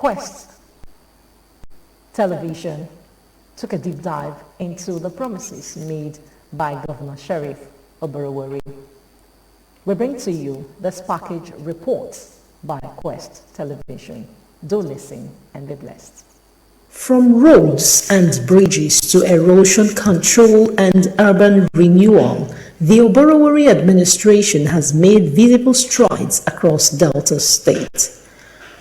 Quest Television took a deep dive into the promises made by Governor Sheriff Oborevwori. We bring to you this package report by Quest Television. Do listen and be blessed. From roads and bridges to erosion control and urban renewal, the Oborevwori administration has made visible strides across Delta State.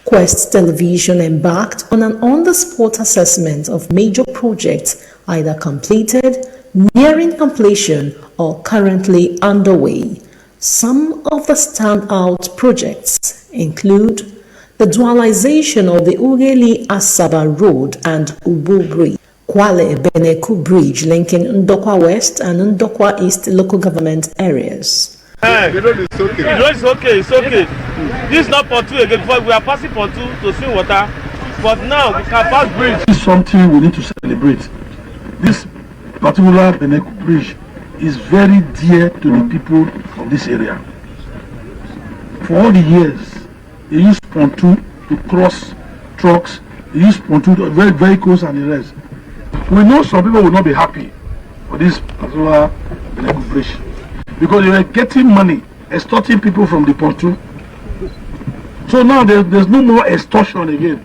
Quest Television embarked on an on-the-spot assessment of major projects either completed, nearing completion, or currently underway. Some of the standout projects include the dualization of the Ughelli-Asaba Road and Ubu Bridge, Kwale-Beneku Bridge linking Ndokwa West and Ndokwa East local government areas. The road is okay. The road is okay, it's okay. This is not for two again, before we are passing for two to swim water, but now we can pass bridge. This is something we need to celebrate. This particular Beneku Bridge is very dear to the people of this area. For all the years, they use pontoon to cross trucks, they use pontoon to vehicles and the rest. We know some people will not be happy for this particular Beneku Bridge because they were getting money, extorting people from the pontoon. So now there's no more extortion again.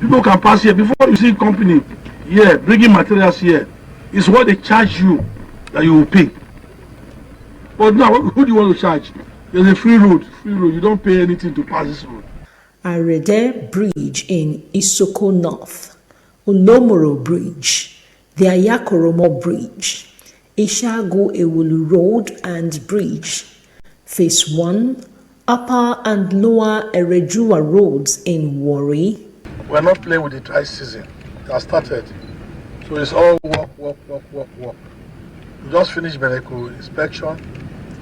People can pass here. Before you see a company here bringing materials here, it's what they charge you that you will pay. But now, who do you want to charge? There's a free road. You don't pay anything to pass this road. Arede Bridge in Isoko North, Olomoro Bridge, the Ayakoromo Bridge, Ishago Ewulu Road and Bridge, Phase 1, Upper and Lower Eredua Roads in Warri. We're not playing with the dry season. It has started. So it's all work. We just finished Beneku inspection.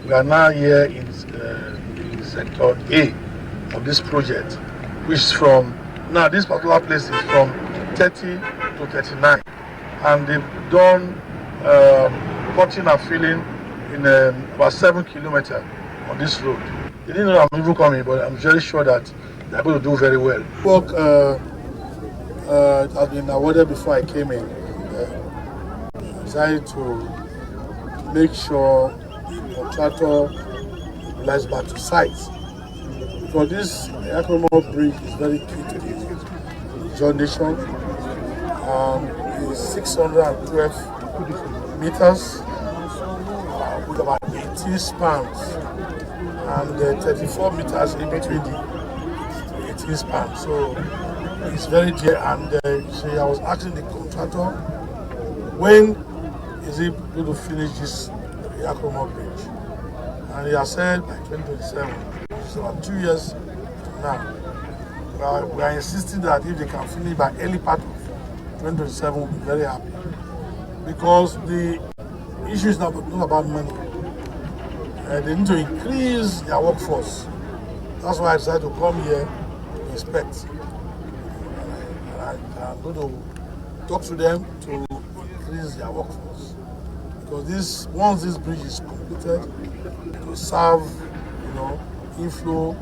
We are now here in sector A of this project, which is from, now this particular place is from 30 to 39. And they've done cutting and filling in about 7 kilometers on this road. They didn't know I'm even coming, but I'm very sure that they're going to do very well. Work has been awarded before I came in. I decided to make sure the contractor lies back to site. Because this Akromo Bridge is very key to the journey. It's 612 meters with about 18 spans and 34 meters in between the 18 spans. So it's very dear. And I was asking the contractor, when is he going to finish this Akromo Bridge? And he has said by 2027. It's about 2 years from now. We are insisting that if they can finish by early part of 2027, we'll be very happy. Because the issue is not about money. They need to increase their workforce. That's why I decided to come here to inspect. I'm going to talk to them to increase their workforce. Because once this bridge is completed, it will serve, inflow,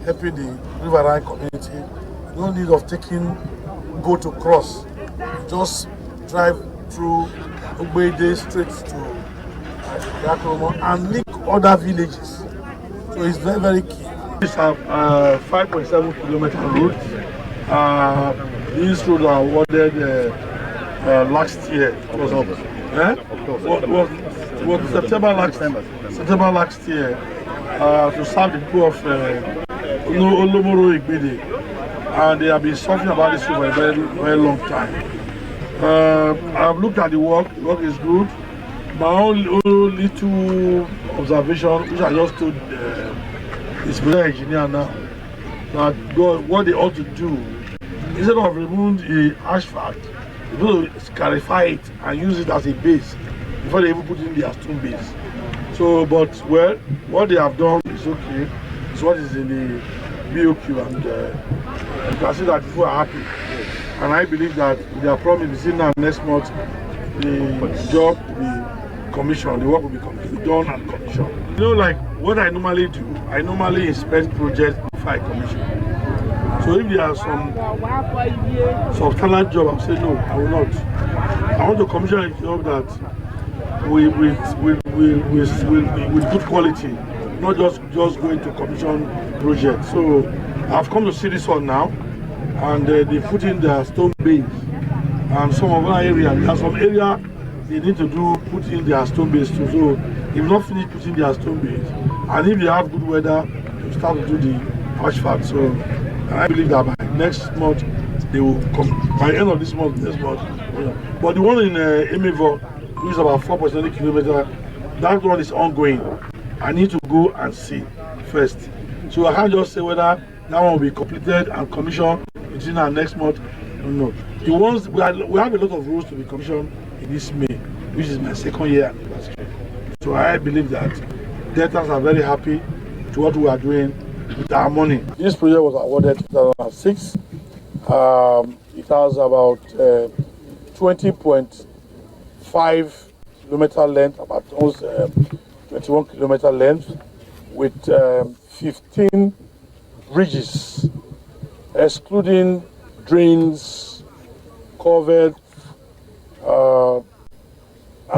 helping the riverine community. No need of taking boat to cross. Just drive through Ugbede straight to Yakromo and link other villages. So it's very, very key. This is a 5.7 kilometer road. These roads are awarded last year. It was September last year to serve the people of Olomoro Igbede, and they have been suffering about this for a very, very long time. I've looked at the work. The work is good. My own little observation, which I just told this engineer now, that what they ought to do, instead of removing the asphalt, they will clarify it and use it as a base before they even put in their stone base. So, but what they have done is okay. It's what is in the BOQ, and you can see that people are happy. And I believe that they are promising now next month the job will be commissioned, the work will be done and commissioned. Like what I normally do, I normally inspect projects before I commission. So if there are some talent job, I'll say no, I will not. I want to commission a job that we put quality, not just going to commission projects. So I've come to see this one now, and they put in their stone base, and some of our area, there's some area they need to put in their stone base too. So if not finished putting their stone base, and if they have good weather, to start to do the asphalt. So and I believe that by next month they will come. By the end of this month, next month. But the one in Emevo, which is about 4.7 kilometers, that one is ongoing. I need to go and see first. So I can't just say whether that one will be completed and commissioned between our next month. No. The ones we have a lot of roads to be commissioned in this May, which is my second year anniversary. So I believe that Deltans are very happy to what we are doing with our money. This project was awarded in 2006. It has about 20.5 kilometer length, about almost 21 kilometer length, with 15 bridges, excluding drains, covered, and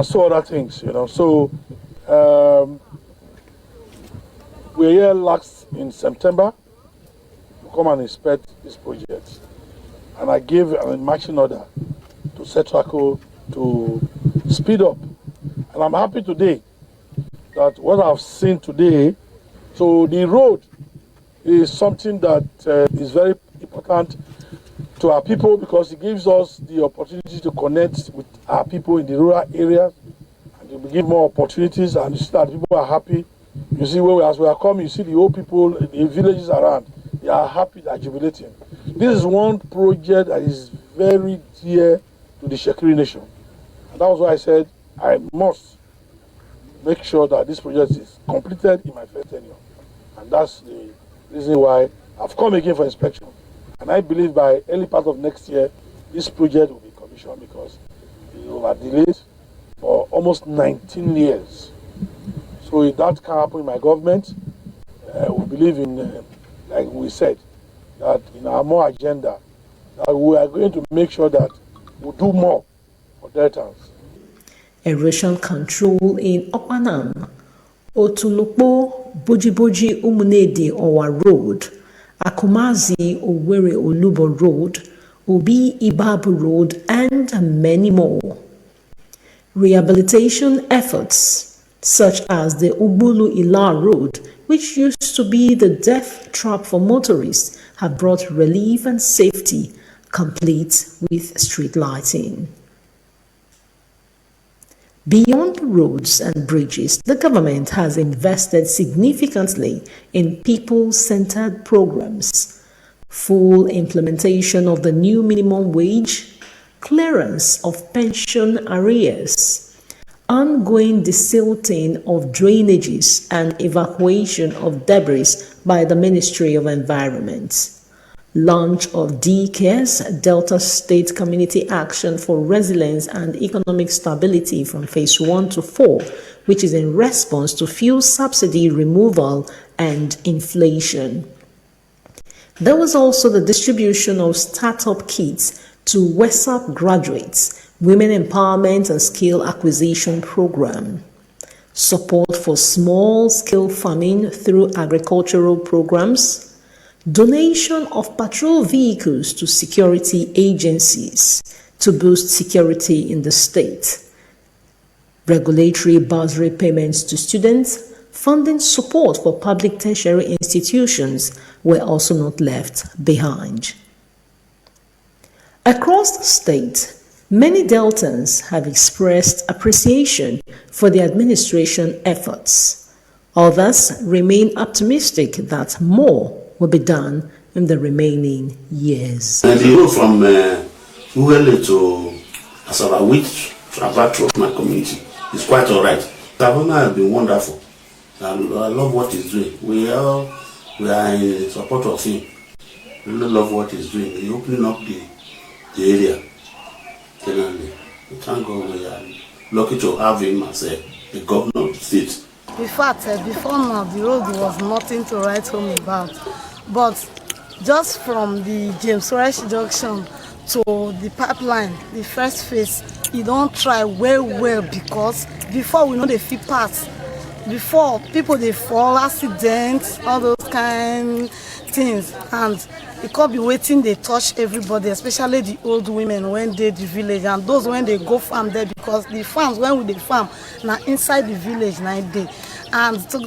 so other things, So we're here last in September to come and inspect this project. And I gave an marching order to Setraco to speed up. And I'm happy today that what I've seen today, so the road is something that is very important to our people, because it gives us the opportunity to connect with our people in the rural areas, and it will give more opportunities, and you see that people are happy. You see, as we are coming, you see the old people in the villages around, they are happy, they are jubilating. This is one project that is very dear to the Shekiri nation. And that was why I said I must make sure that this project is completed in my first tenure. And that's the reason why I've come again for inspection. And I believe by early part of next year, this project will be commissioned, because it was delayed for almost 19 years. So if that can happen in my government, we believe in, like we said, that in our more agenda, that we are going to make sure that we do more for Deltans. Erosion control in Okpanam, Otunukpo, Bojiboji Umunede Owa Road, Akumazi Owere Olubo Road, Obi Ibabu Road, and many more. Rehabilitation efforts such as the Ubulu Ila Road, which used to be the death trap for motorists, have brought relief and safety, complete with street lighting. Beyond roads and bridges, the government has invested significantly in people-centered programs, full implementation of the new minimum wage, clearance of pension arrears, ongoing desilting of drainages and evacuation of debris by the Ministry of Environment, launch of DCARES, Delta State Community Action for Resilience and Economic Stability from Phase 1 to 4, which is in response to fuel subsidy removal and inflation. There was also the distribution of startup kits to WESAP graduates, Women Empowerment and Skill Acquisition Program, support for small-scale farming through agricultural programs, donation of patrol vehicles to security agencies to boost security in the state, regulatory bursary payments to students, funding support for public tertiary institutions were also not left behind. Across the state, many Deltans have expressed appreciation for the administration efforts. Others remain optimistic that more will be done in the remaining years. The road from Uwele to Asaba, which travel through my community, is quite all right. Government has been wonderful. I love what he's doing. We are in support of him. We really love what he's doing. He's opening up the area. Generally, we thank God we are lucky to have him as a governor of the state. In fact, before now, the road was nothing to write home about. But just from the James Rice junction to the pipeline, the first phase, e don try well because before we know the fit pass. Before people dey fall, accidents, all those kind things, and it could be waiting they touch everybody, especially the old women when they the village and those when they go farm there, because the farms when we dey farm now inside the village na dey. And to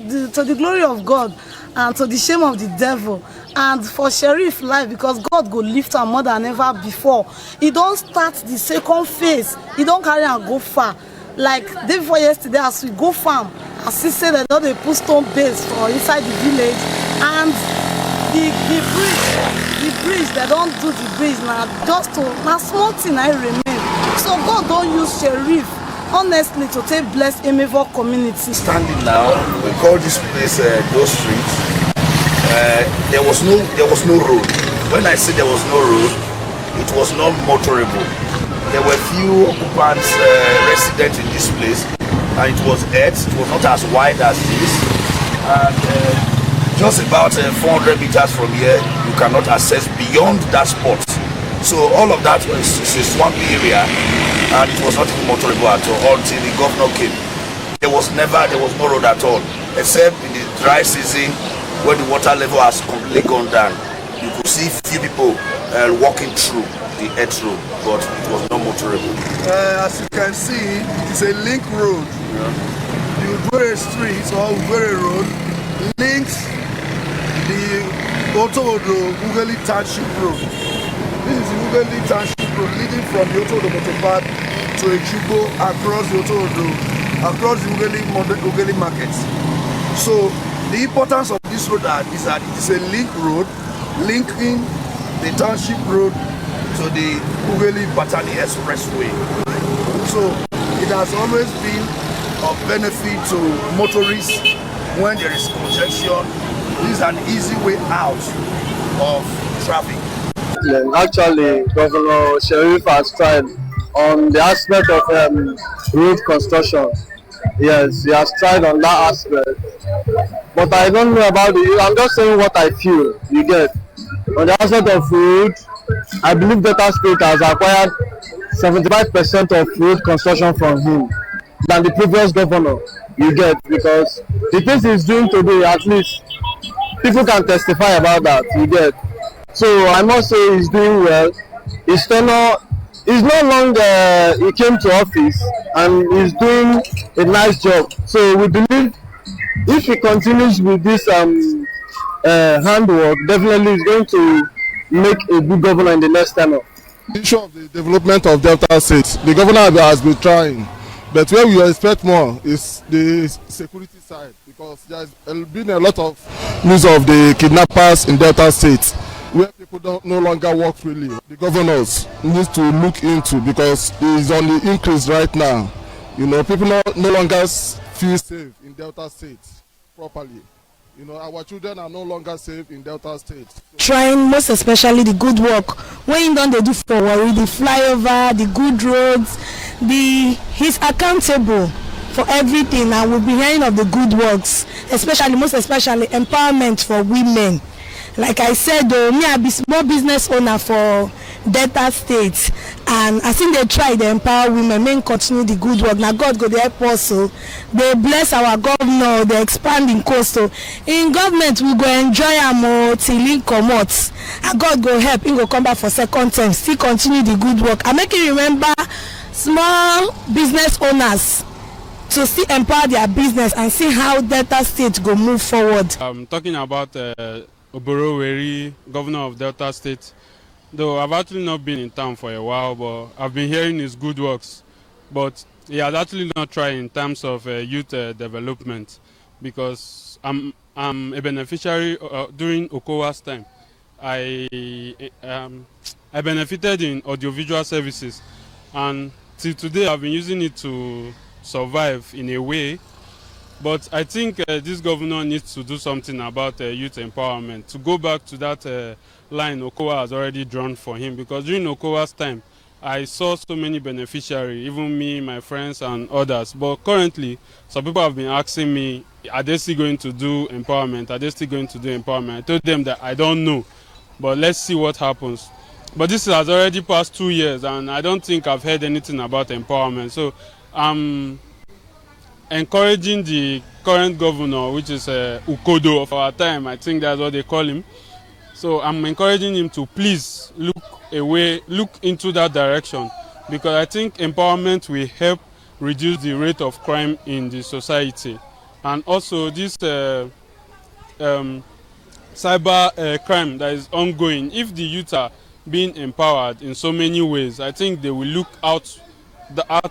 the glory of God and to the shame of the devil and for Sheriff life, because God go lift am more than ever before. He don't start the second phase, he don't carry and go far. Like day before yesterday as we go farm, as he said that they put stone base for inside the village, and the bridge they don't do the bridge now just to now small thing I remain. So God don't use Sheriff honestly to take bless Emevo community. Standing now, we call this place those streets. There was no road. When I say there was no road, it was not motorable. There were few occupants, residents in this place, and it was earth. It was not as wide as this, and just about 400 meters from here, you cannot access beyond that spot. So all of that is a swampy area, and it was not even motorable at all until the governor came. There was no road at all, except in the dry season when the water level has completely gone down. You could see few people walking through the earth road, but it was not motorable. As you can see, it is a link road. The Oborevwori Street or Oborevwori Road links the Otowodo Ughelli Township Road. This is the Ughelli Township Road leading from the Otowodo Motopath to Ejigbo across the Otowodo, across the Ughelli Market. So the importance of this road is that it is a link road linking the township road to the Ughelli Batani Expressway. So it has always been of benefit to motorists when there is congestion. This is an easy way out of traffic. Actually, Governor Sheriff has tried on the aspect of road construction. Yes, he has tried on that aspect. But I don't know about it. I'm just saying what I feel. You get. On the aspect of road, I believe Delta State has acquired 75% of road construction from him than the previous governor. You get, because the things he's doing today, at least people can testify about that. You get. So I must say he's doing well. His tenure is no longer, he came to office and he's doing a nice job. So we believe if he continues with this handwork, definitely he's going to make a good governor in the next tenure. The issue of the development of Delta State, the governor has been trying, but where we expect more is the security side, because there has been a lot of news of the kidnappers in Delta State, where people no longer work freely. The governors need to look into, because it is on the increase right now. You know, people no longer feel safe in Delta State properly. You know, our children are no longer safe in Delta State. Trying most especially the good work when they do for Warri, the flyover, the good roads, he's accountable for everything, and we'll be hearing of the good works, especially most especially empowerment for women. Like I said, me I be small business owner for Delta State, and I think they try to empower women, men continue the good work. Now God go there also. They bless our governor, they expand in coastal. In government we go enjoy am till he come out. And God go help, he go come back for second term, still continue the good work. I make you remember small business owners to still empower their business and see how Delta State go move forward. I'm talking about Oborevwori, governor of Delta State. Though I've actually not been in town for a while, but I've been hearing his good works. But he has actually not tried in terms of youth development, because I'm a beneficiary during Okowa's time. I benefited in audiovisual services, and till today I've been using it to survive in a way. But I think this governor needs to do something about youth empowerment, to go back to that line Okowa has already drawn for him, because during Okowa's time I saw so many beneficiaries, even me, my friends and others. But currently some people have been asking me, are they still going to do empowerment? Are they still going to do empowerment? I told them that I don't know, But let's see what happens. But this has already passed 2 years, and I don't think I've heard anything about empowerment. So I'm encouraging the current governor, which is Ukodo of our time, I think that's what they call him. So I'm encouraging him to please look into that direction, because I think empowerment will help reduce the rate of crime in the society. And also this cyber crime that is ongoing, if the youth are being empowered in so many ways, I think they will look out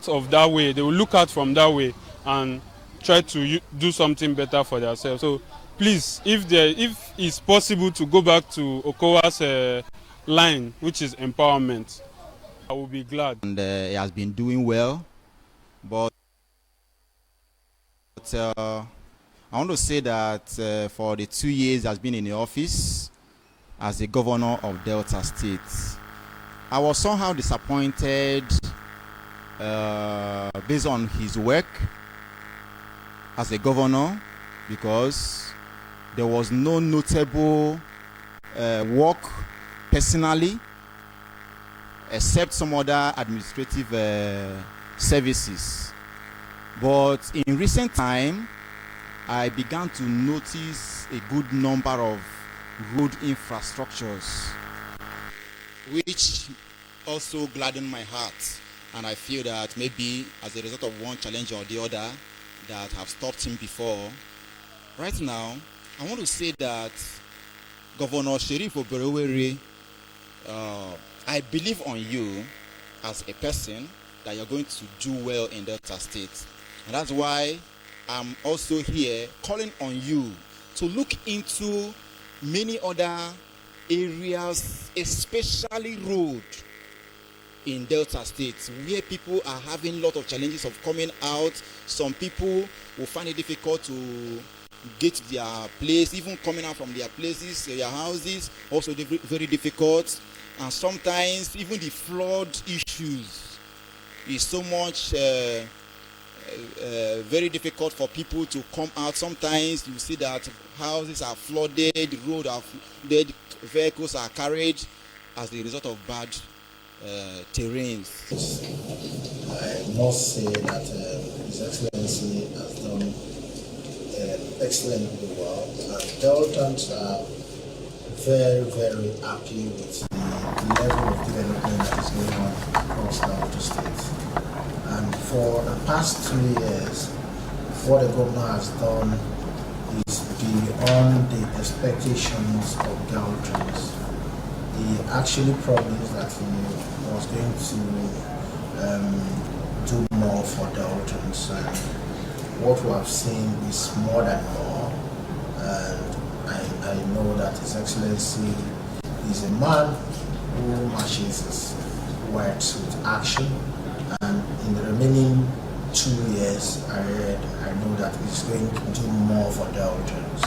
of that way. They will look out from that way and try to do something better for themselves. So please, if it's possible to go back to Okowa's line, which is empowerment, I will be glad. And he has been doing well, but I want to say that for the 2 years he has been in the office as the governor of Delta State, I was somehow disappointed based on his work as a governor, because there was no notable work personally, except some other administrative services. But in recent time, I began to notice a good number of road infrastructures, which also gladdened my heart. And I feel that maybe as a result of one challenge or the other that have stopped him before, right now, I want to say that Governor Sheriff Oborevwori, I believe on you as a person that you're going to do well in Delta State. And that's why I'm also here calling on you to look into many other areas, especially road in Delta State, where people are having a lot of challenges of coming out. Some people will find it difficult to get to their place, even coming out from their places, their houses, also very difficult. And sometimes even the flood issues is so much very difficult for people to come out. Sometimes you see that houses are flooded, the road are flooded, vehicles are carried as a result of bad terrains. I must say that His Excellency has done excellently well. Deltans are very, very happy with the level of development that is going on across Delta State. And for the past 2 years, what the governor has done is beyond the expectations of Deltans. He actually promised that he was going to do more for Deltans, and what we have seen is more than more. And I know that His Excellency is a man who matches his words with action, and in the remaining 2 years I know that he's going to do more for Deltans,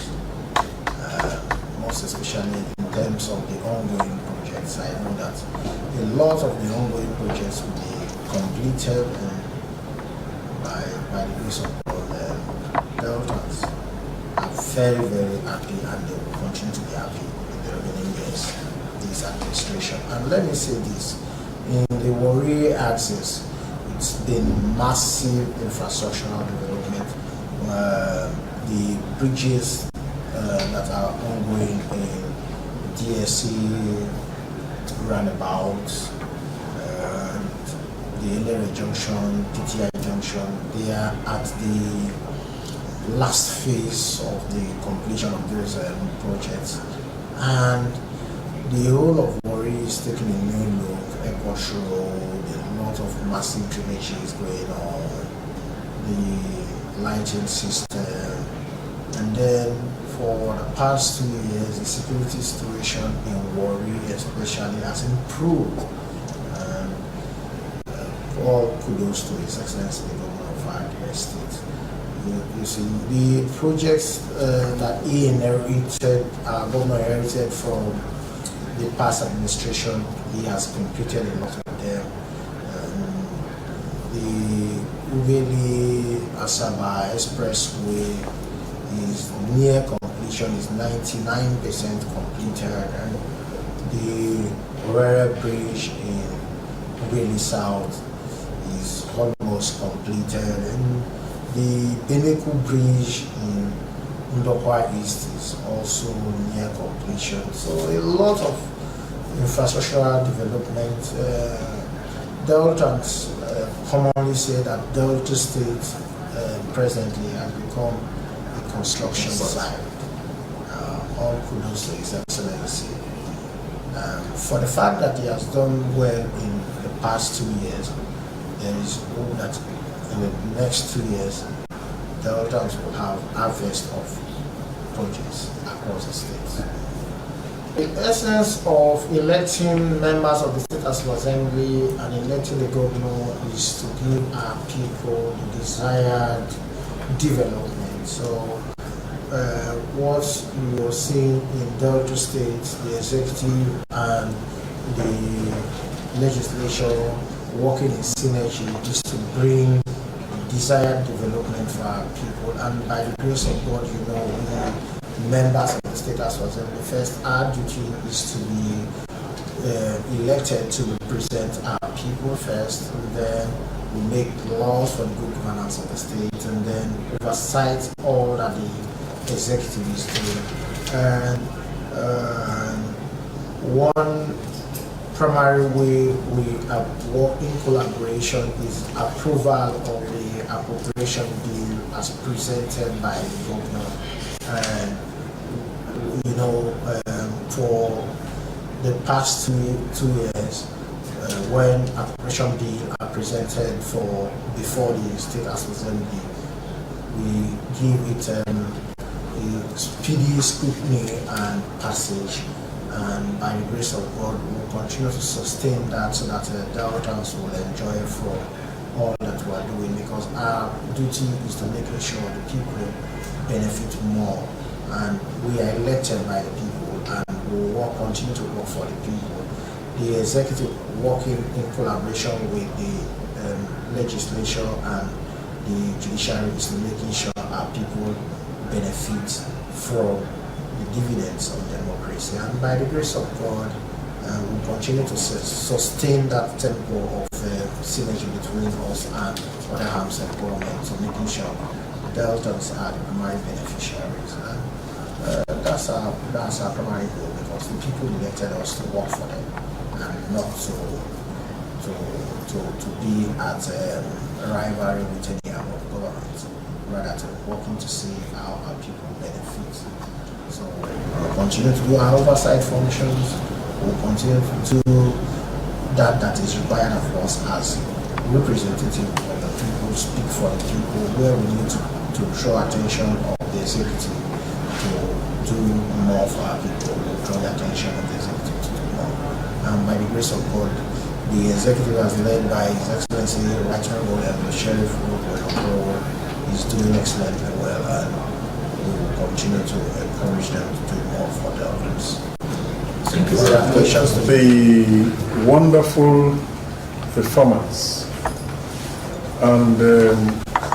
most especially in terms of the ongoing projects. I know that a lot of the ongoing projects will be completed by the grace of God. Deltans are very, very happy, and they will continue to be happy in the remaining years of this administration. And let me say this, in the Warri axis, it's been massive infrastructural development. The bridges that are ongoing in DSC, roundabouts, the Elere Junction, PTI Junction, they are at the last phase of the completion of those projects. And the whole of Warri is taking a new look. Airport Road, a lot of massive drainage is going on, the lighting system, and then for the past 2 years, the security situation in Warri especially has improved. And all kudos to His Excellency the Governor of our state. You see, the projects that he inherited, our governor inherited from the past administration, he has completed a lot of them. The Uveli Asaba Expressway is near completion, is 99% completed, and The Oborevwori Bridge in Ubeli South is almost completed, and the Beneku Bridge in Ndokwa East is also near completion. So a lot of infrastructural development. Deltans commonly say that Delta State presently has become a construction site. All kudos to His Excellency. For the fact that he has done well in the past 2 years, there is hope that in the next 2 years, Deltans will have harvest of projects across the state. The essence of electing members of the State Assembly and electing the governor is to give our people the desired development. So what you are seeing in Delta State, the executive and the legislature working in synergy is to bring desired development for our people, and by the grace of God, you know, we members of the State Assembly, first our duty is to be elected to represent our people first, and then we make laws for the good governance of the state, and then oversight all that the executive is doing. And one primary way we work in collaboration is approval of the appropriation bill as presented by the governor. And you know, for the past two years, when appropriation bill are presented before the State Assembly, we give it a speedy scrutiny and passage. And by the grace of God, we will continue to sustain that so that Deltans will enjoy from all that we are doing, because our duty is to make sure the people benefit more. And we are elected by the people, and we will continue to work for the people. The executive working in collaboration with the legislature and the judiciary is to making sure our people benefit from the dividends of democracy. And by the grace of God, we continue to sustain that tempo of synergy between us and other arms of government, so making sure Deltans are the primary beneficiaries. And that's our primary goal, because the people elected us to work for them and not to be at rivalry with any arm of government, rather to working to see how our people benefit. So we'll continue to do our oversight functions. We'll continue to do that is required of us as representative of the people, speak for the people, where we need to draw attention of the executive to do more for our people. We'll draw the attention of the executive to do more. And by the grace of God, the executive as led by His Excellency Right Honorable the Sheriff is doing excellently well, and we will continue to encourage them to do more for the audience. The wonderful performance and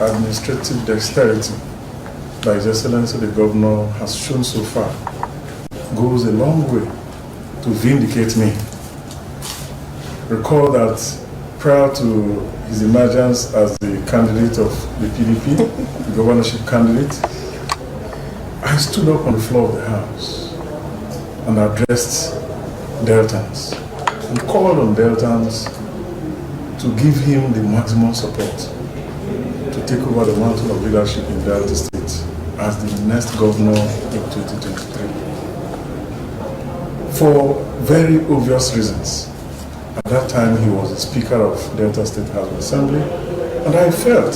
administrative dexterity by His Excellency the Governor has shown so far goes a long way to vindicate me. Recall that prior to his emergence as the candidate of the PDP, the governorship candidate, I stood up on the floor of the House and addressed Deltans and called on Deltans to give him the maximum support to take over the mantle of leadership in Delta State as the next governor in 2023. For very obvious reasons. At that time, he was the Speaker of Delta State House of Assembly, and I felt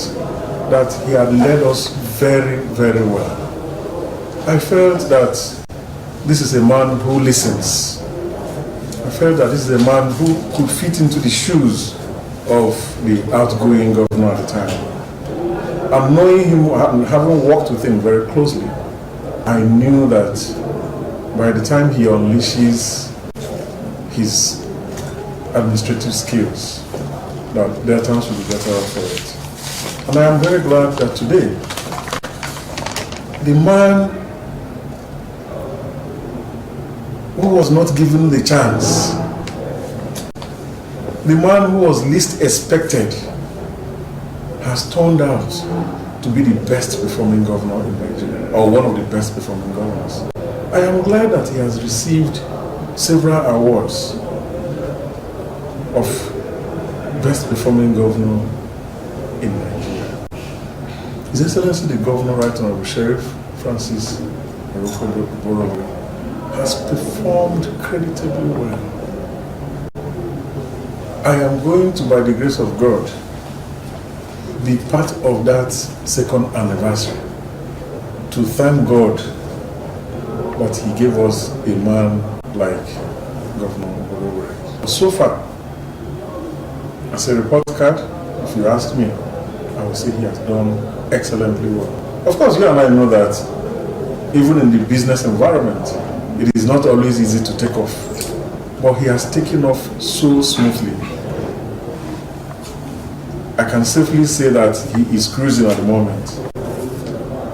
that he had led us very, very well. I felt that this is a man who listens. I felt that this is a man who could fit into the shoes of the outgoing governor at the time. And knowing him, having worked with him very closely, I knew that by the time he unleashes his administrative skills, that Deltans will be better off for it. And I am very glad that today, the man who was not given the chance, the man who was least expected, has turned out to be the best performing governor in Nigeria, or one of the best performing governors. I am glad that he has received several awards of best performing governor in Nigeria. His Excellency the Governor, Right Honorable Sheriff Francis Gov Oborevwori'S, has performed creditably well. I am going to, by the grace of God, be part of that second anniversary to thank God that he gave us a man like Governor Oborevwori. So far, as a report card, if you ask me, I would say he has done excellently well. Of course, you and I know that even in the business environment, it is not always easy to take off, but he has taken off so smoothly. I can safely say that he is cruising at the moment,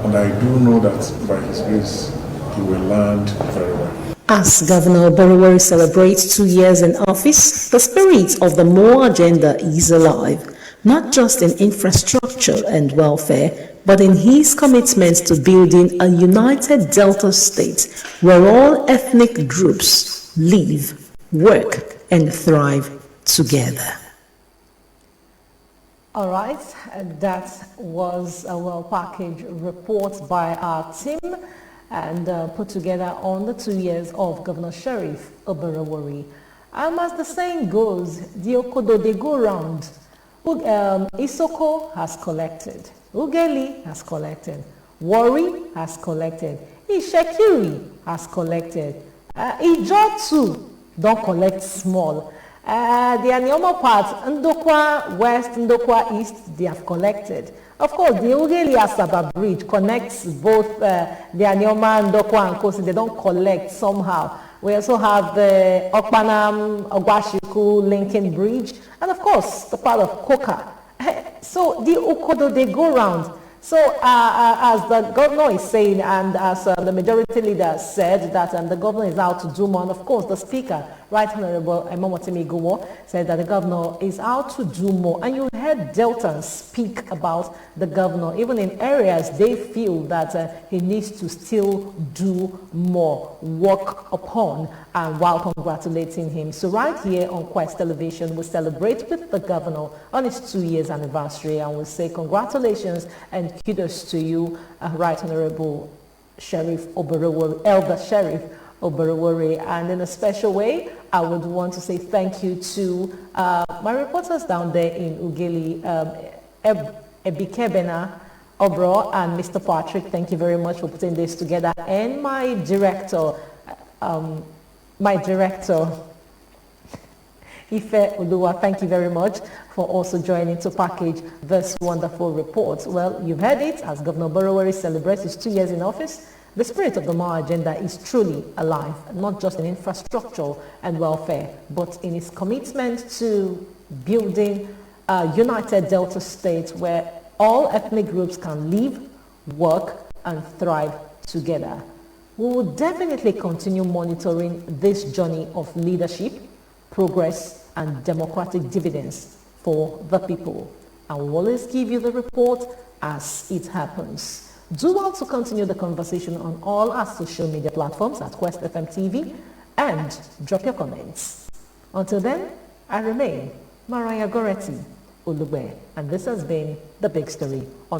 and I do know that by his grace, he will land very well. As Governor Oborevwori celebrates 2 years in office, the spirit of the MORE agenda is alive, not just in infrastructure and welfare, but in his commitment to building a united Delta state where all ethnic groups live, work, and thrive together. All right, that was a well-packaged report by our team and put together on the 2 years of Governor Sheriff Oborevwori. As the saying goes, the Okodo they go round. Isoko has collected, Ugeli has collected, Wari has collected, Ishekiri has collected, Ijo too don't collect small. The Anioma part, Ndokwa West, Ndokwa East, they have collected. Of course, the Ugeli Asaba Bridge connects both the Anioma, Ndokwa, and Kosi. They don't collect somehow. We also have the Okpanam, Ogwashiku, Lincoln Bridge, and of course, the part of Koka. So the Okodo, they go round. So as the governor is saying, and as the majority leader said, that the governor is out to do more, and of course the speaker, Right Honorable Emomotimi Gowo, said that the governor is out to do more. And you heard Deltans speak about the governor, even in areas they feel that he needs to still do more, work upon, and while congratulating him. So right here on Quest Television, we celebrate with the governor on his 2 years anniversary, and we say congratulations and kudos to you, Right Honorable Sheriff Oborevwori, Elder Sheriff Oborevwori. And in a special way, I would want to say thank you to my reporters down there in Ugeli, Ebikebena, Obro, and Mr. Patrick. Thank you very much for putting this together. And my director, Ife Uluwa, thank you very much for also joining to package this wonderful report. Well, you've heard it, as Governor Oborevwori celebrates his 2 years in office, the spirit of the MORE agenda is truly alive, not just in infrastructure and welfare, but in his commitment to building a united Delta state where all ethnic groups can live, work, and thrive together. We will definitely continue monitoring this journey of leadership, progress, and democratic dividends for the people. I will always give you the report as it happens. Do well to continue the conversation on all our social media platforms at Quest FM&TV and drop your comments. Until then, I remain Mariah Goreti Ulugbe, and this has been The Big Story on